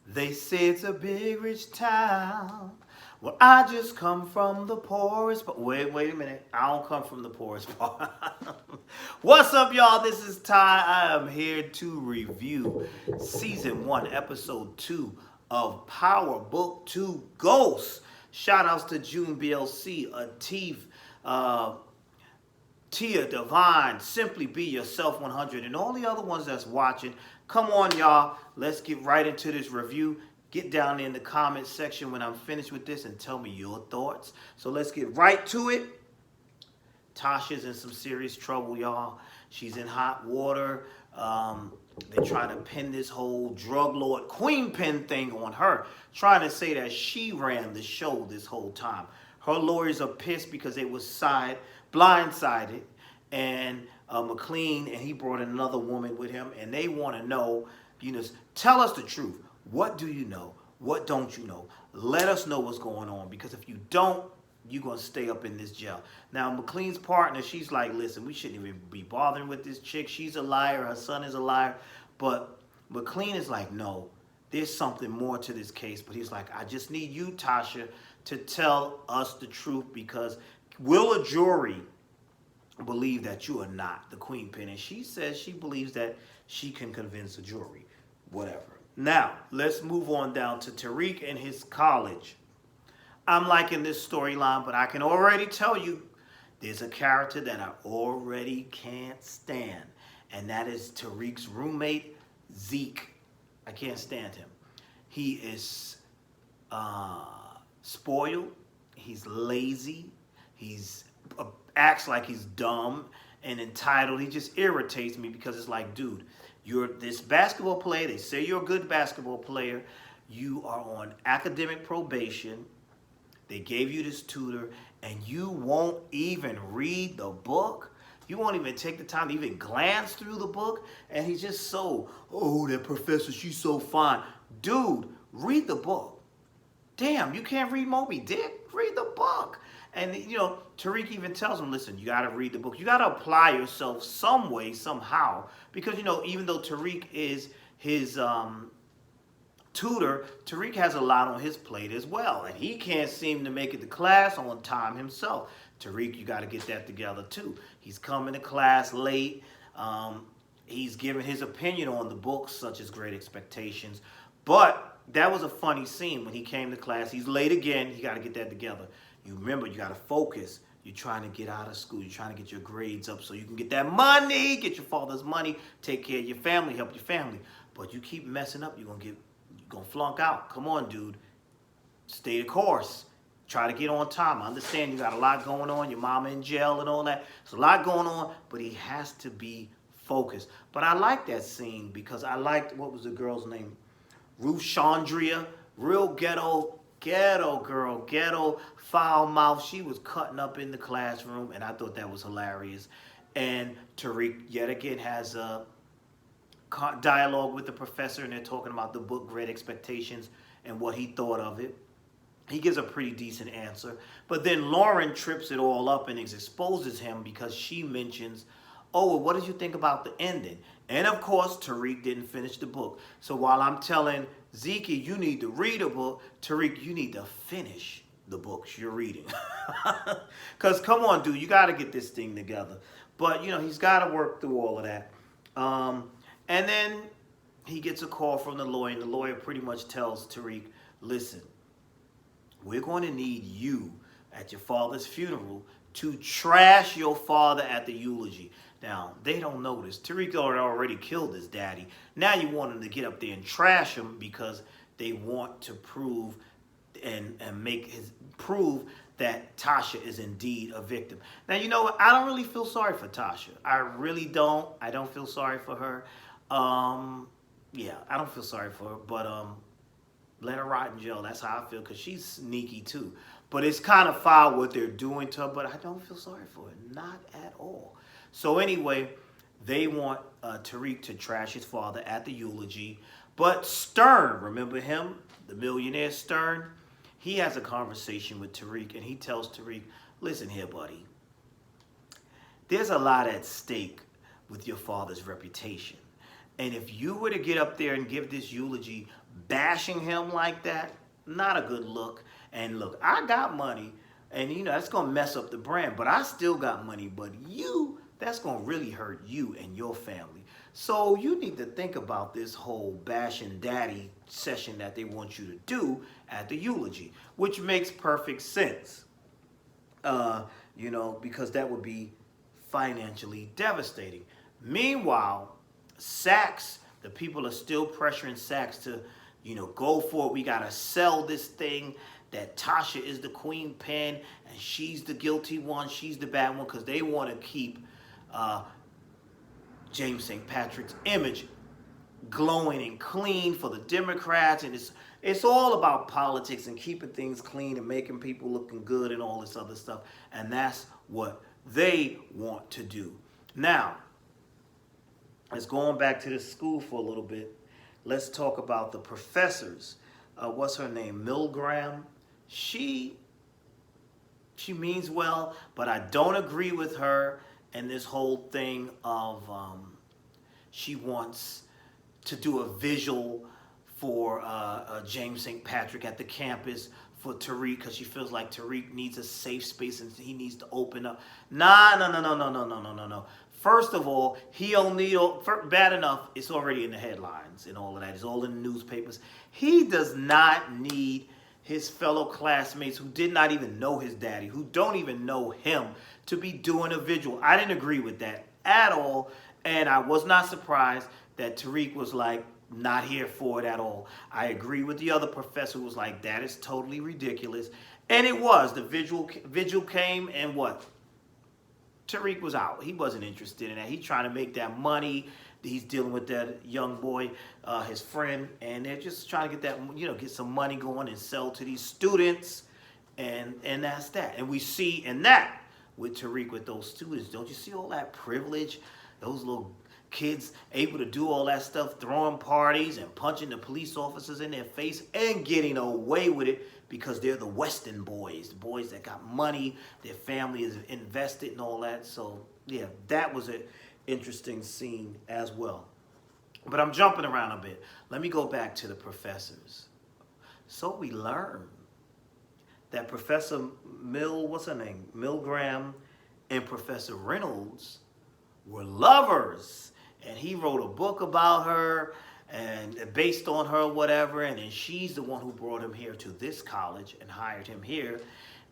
They say it's a big rich town. Well, I just come from the poorest. But wait a minute. I don't come from the poorest part. What's up, y'all? This is Ty. I am here to review season 1, episode 2 of Power Book 2 Ghosts. Shout outs to June BLC, Atif, uh, Tia Divine, Simply Be Yourself 100, and all the other ones that's watching. Come on, y'all. Let's get right into this review. Get down in the comment section when I'm finished with this and tell me your thoughts. So let's get right to it. Tasha's in some serious trouble, y'all. She's in hot water. They're trying to pin this whole drug lord queen pin thing on her, trying to say that she ran the show this whole time. Her lawyers are pissed because they was blindsided, and McLean, and he brought another woman with him, and they want to know, tell us the truth. What do you know? What don't you know? Let us know what's going on, because if you don't, you're going to stay up in this jail. Now, McLean's partner, she's like, listen, we shouldn't even be bothering with this chick. She's a liar. Her son is a liar. But McLean is like, no, there's something more to this case. But he's like, I just need you, Tasha, to tell us the truth, because will a jury believe that you are not the queen pin? And she says she believes that she can convince a jury. Whatever. Now, let's move on down to Tariq and his college. I'm liking this storyline, but I can already tell you there's a character that I already can't stand, and that is Tariq's roommate, Zeke. I can't stand him. He is spoiled. He's lazy. He's acts like he's dumb and entitled. He just irritates me, because it's like, dude, you're this basketball player. They say you're a good basketball player. You are on academic probation. They gave you this tutor, and you won't even read the book. You won't even take the time to even glance through the book. And he's just so, oh, that professor, she's so fine. Dude, read the book. Damn, you can't read Moby Dick? Read the book. And, Tariq even tells him, listen, you got to read the book. You got to apply yourself some way, somehow. Because, even though Tariq is his tutor, Tariq has a lot on his plate as well, and he can't seem to make it to class on time himself. Tariq, you got to get that together too. He's coming to class late. He's giving his opinion on the books, such as Great Expectations. But that was a funny scene when he came to class. He's late again. You got to get that together. You remember, you got to focus. You're trying to get out of school. You're trying to get your grades up so you can get that money, get your father's money, take care of your family, help your family. But you keep messing up, you're gonna flunk out. Come on, dude. Stay the course. Try to get on time. I understand you got a lot going on. Your mama in jail and all that. There's a lot going on, but he has to be focused. But I like that scene, because I liked, what was the girl's name? Ruth Chandria. Real ghetto girl. Ghetto, foul mouth. She was cutting up in the classroom, and I thought that was hilarious. And Tariq, yet again, has a dialogue with the professor, and they're talking about the book Great Expectations and what he thought of it. He gives a pretty decent answer, but then Lauren trips it all up and exposes him, because she mentions, oh, well, what did you think about the ending? And of course, Tariq didn't finish the book. So while I'm telling Zeke, you need to read a book, Tariq, you need to finish the books you're reading. Because come on, dude, you got to get this thing together. But, he's got to work through all of that. And then he gets a call from the lawyer, and the lawyer pretty much tells Tariq, listen, we're going to need you at your father's funeral to trash your father at the eulogy. Now, they don't know this. Tariq already killed his daddy. Now you want him to get up there and trash him, because they want to prove prove that Tasha is indeed a victim. Now, you know what? I don't really feel sorry for Tasha. I really don't. I don't feel sorry for her. Yeah, I don't feel sorry for her, but let her rot in jail. That's how I feel, because she's sneaky too. But it's kind of foul what they're doing to her, but I don't feel sorry for her. Not at all. So anyway, they want Tariq to trash his father at the eulogy. But Stern, remember him? The millionaire Stern? He has a conversation with Tariq, and he tells Tariq, listen here, buddy. There's a lot at stake with your father's reputation. And if you were to get up there and give this eulogy bashing him like that, not a good look. And look, I got money, and that's gonna mess up the brand, but I still got money. But that's gonna really hurt you and your family. So you need to think about this whole bashing daddy session that they want you to do at the eulogy, which makes perfect sense. Because that would be financially devastating. Meanwhile, Saks, the people are still pressuring Saks to, go for it. We gotta sell this thing. That Tasha is the queen pin and she's the guilty one. She's the bad one because they want to keep James St. Patrick's image glowing and clean for the Democrats, and it's all about politics and keeping things clean and making people looking good and all this other stuff, and that's what they want to do. Now, let's going back to the school for a little bit. Let's talk about the professors. What's her name? Milgram. She means well, but I don't agree with her and this whole thing of she wants to do a visual for James St. Patrick at the campus for Tariq because she feels like Tariq needs a safe space and he needs to open up. No. First of all, he don't need, bad enough, it's already in the headlines and all of that. It's all in the newspapers. He does not need his fellow classmates who did not even know his daddy, who don't even know him, to be doing a visual. I didn't agree with that at all, and I was not surprised that Tariq was like, not here for it at all. I agree with the other professor who was like, that is totally ridiculous. And it was. The vigil came, and what? Tariq was out. He wasn't interested in that. He's trying to make that money. He's dealing with that young boy, his friend, and they're just trying to get that, get some money going and sell to these students, and that's that. And we see in that with Tariq with those students, don't you see all that privilege? Those little kids able to do all that stuff, throwing parties and punching the police officers in their face and getting away with it because they're the Western boys, the boys that got money, their family is invested and all that. So yeah, that was an interesting scene as well. But I'm jumping around a bit. Let me go back to the professors. So we learn that Professor Milgram and Professor Reynolds were lovers. And he wrote a book about her and based on her, whatever. And then she's the one who brought him here to this college and hired him here.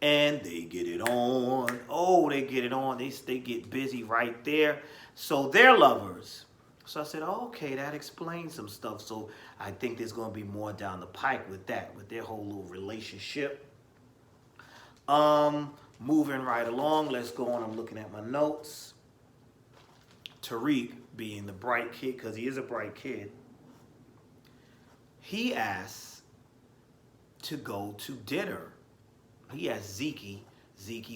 And they get it on. Oh, they get it on. They get busy right there. So they're lovers. So I said, oh, okay, that explains some stuff. So I think there's going to be more down the pike with that, with their whole little relationship. Moving right along. Let's go on. I'm looking at my notes. Tariq, being the bright kid, because he is a bright kid, he asks to go to dinner. He asked Zeke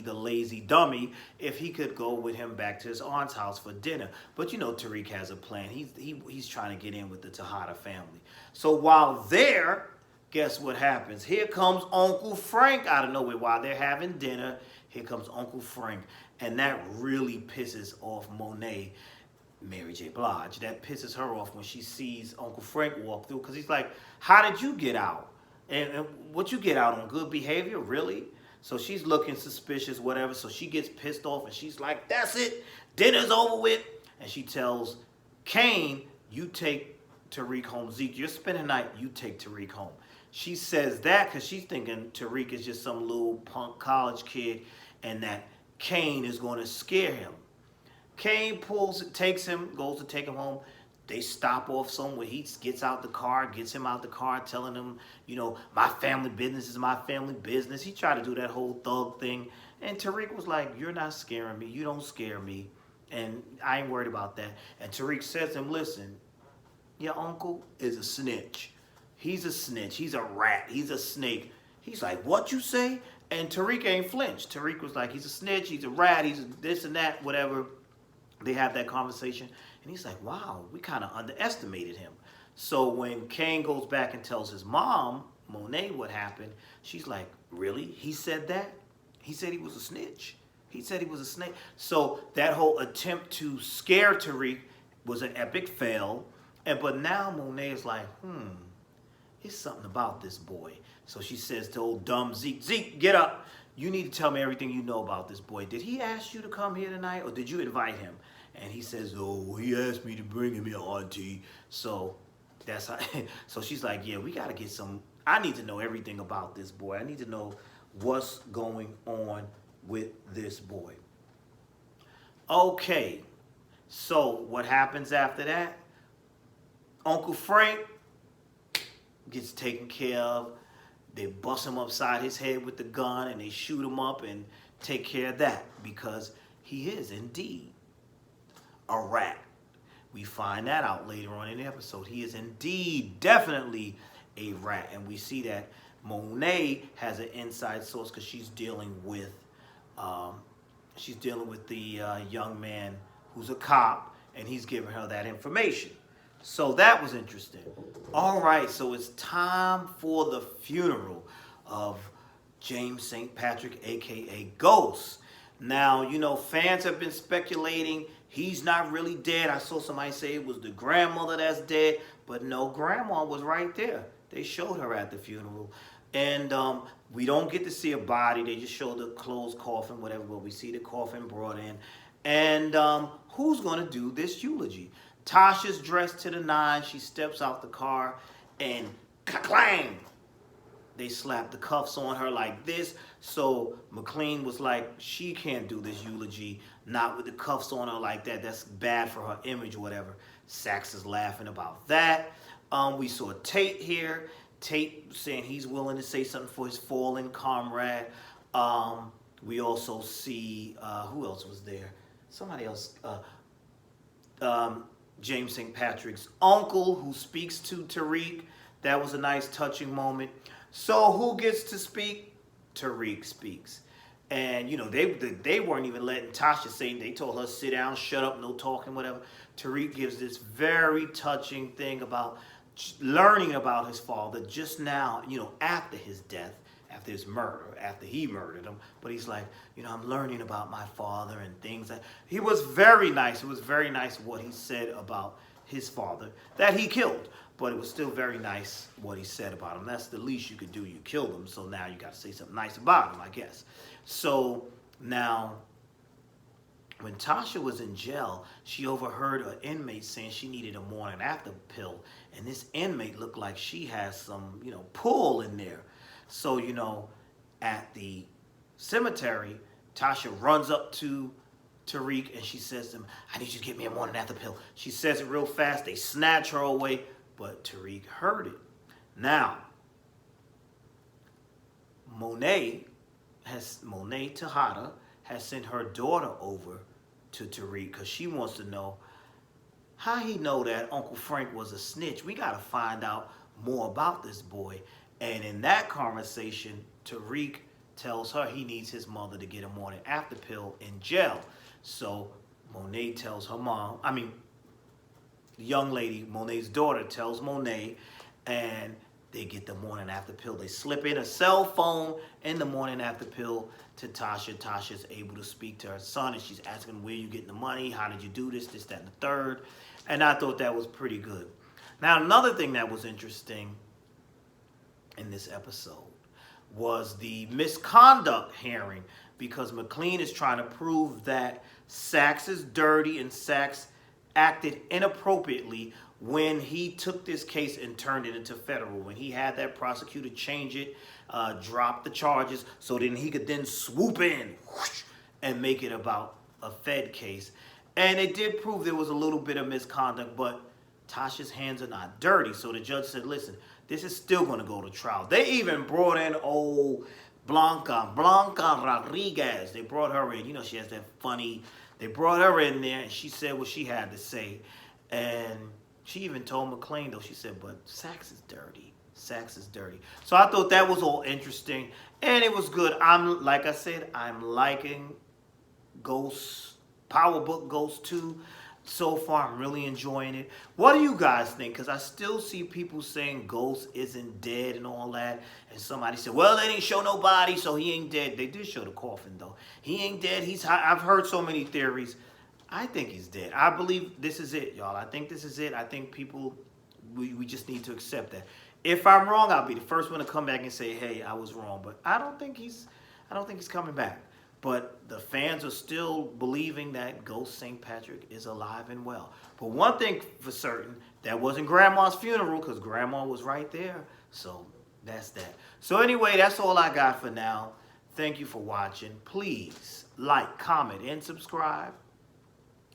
the lazy dummy, if he could go with him back to his aunt's house for dinner. But Tariq has a plan. He's trying to get in with the Tejada family. So while there, guess what happens? Here comes Uncle Frank out of nowhere. While they're having dinner, here comes Uncle Frank. And that really pisses off Monet, Mary J. Blige. That pisses her off when she sees Uncle Frank walk through, because he's like, how did you get out? And what you get out on? Good behavior? Really? So she's looking suspicious, whatever. So she gets pissed off and she's like, that's it. Dinner's over with. And she tells Kane, you take Tariq home. Zeke, you're spending the night. You take Tariq home. She says that because she's thinking Tariq is just some little punk college kid and that Kane is going to scare him. Kane takes him, goes to take him home. They stop off somewhere. He gets out the car, gets him out the car, telling him, my family business is my family business. He tried to do that whole thug thing. And Tariq was like, you're not scaring me. You don't scare me. And I ain't worried about that. And Tariq says to him, listen, your uncle is a snitch. He's a snitch. He's a rat. He's a snake. He's like, what you say? And Tariq ain't flinched. Tariq was like, he's a snitch. He's a rat. He's a this and that, whatever. They have that conversation. And he's like, wow, we kind of underestimated him. So when Kane goes back and tells his mom, Monet, what happened, she's like, really? He said that? He said he was a snitch. He said he was a snake. So that whole attempt to scare Tariq was an epic fail. But now Monet is like, it's something about this boy. So she says to old dumb Zeke, Zeke, get up. You need to tell me everything you know about this boy. Did he ask you to come here tonight, or did you invite him? And he says, oh, he asked me to bring him here, auntie. So that's how, so she's like, yeah, we got to get some, I need to know everything about this boy. I need to know what's going on with this boy. Okay, so what happens after that? Uncle Frank gets taken care of. They bust him upside his head with the gun and they shoot him up and take care of that because he is indeed a rat. We find that out later on in the episode. He is indeed definitely a rat. And we see that Monet has an inside source because she's dealing with the young man who's a cop, and he's giving her that information. So that was interesting. All right, so it's time for the funeral of James St. Patrick, a.k.a. Ghost. Now, you know, fans have been speculating he's not really dead. I saw somebody say it was the grandmother that's dead, but no, grandma was right there. They showed her at the funeral. And we don't get to see a body. They just show the closed coffin, whatever, but we see the coffin brought in. And who's going to do this eulogy? Tasha's dressed to the nines. She steps out the car and clang! They slap the cuffs on her like this. So McLean was like, she can't do this eulogy, not with the cuffs on her like that. That's bad for her image or whatever. Sax is laughing about that. We saw Tate here. Tate saying he's willing to say something for his fallen comrade. We also see, who else was there? Somebody else. James St. Patrick's uncle who speaks to Tariq. That was a nice touching moment. So who gets to speak? Tariq speaks. And, you know, they weren't even letting Tasha say. They told her, sit down, shut up, no talking, whatever. Tariq gives this very touching thing about learning about his father just now, you know, after his death, after his murder, after he murdered him. But he's like, you know, I'm learning about my father and things. He was very nice. It was very nice what he said about his father that he killed. But it was still very nice what he said about him. That's the least you could do. You killed him. So now you got to say something nice about him, I guess. So now, when Tasha was in jail, she overheard an inmate saying she needed a morning after pill. And this inmate looked like she has some, you know, pull in there. So, you know, at the cemetery, Tasha runs up to Tariq and she says to him, I need you to get me a morning after pill. She says it real fast. They snatch her away, but Tariq heard it. Now, Monet Tejada has sent her daughter over to Tariq because she wants to know how he know that Uncle Frank was a snitch. We got to find out more about this boy. And in that conversation, Tariq tells her he needs his mother to get a morning after pill in jail. So Monet tells her mom, the young lady, Monet's daughter, tells Monet, and they get the morning after pill. They slip in a cell phone in the morning after pill to Tasha. Tasha's able to speak to her son, and she's asking, where you getting the money? How did you do this, that, and the third? And I thought that was pretty good. Now, another thing that was interesting in this episode was the misconduct hearing, because McLean is trying to prove that Sax is dirty and Sax acted inappropriately when he took this case and turned it into federal, when he had that prosecutor change it, drop the charges, so then he could then swoop in and make it about a Fed case. And it did prove there was a little bit of misconduct, but Tasha's hands are not dirty. So the judge said, listen, this is still going to go to trial. They even brought in old Blanca Rodriguez. They brought her in. You know, she has that funny, they brought her in there, and she said what she had to say. And she even told McLean, though, she said, but Sax is dirty. Sax is dirty. So I thought that was all interesting, and it was good. Like I said, I'm liking Ghost, Power Book Ghost 2. So far, I'm really enjoying it. What do you guys think? Because I still see people saying Ghost isn't dead and all that. And somebody said, well, they didn't show no body, so he ain't dead. They did show the coffin, though. He ain't dead. I've heard so many theories. I think he's dead. I believe this is it, y'all. I think this is it. I think people, we just need to accept that. If I'm wrong, I'll be the first one to come back and say, "Hey, I was wrong." But I don't think he's coming back. But the fans are still believing that Ghost St. Patrick is alive and well. But one thing for certain, that wasn't Grandma's funeral because Grandma was right there. So that's that. So anyway, that's all I got for now. Thank you for watching. Please like, comment, and subscribe.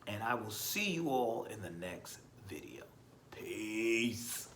And I will see you all in the next video. Peace.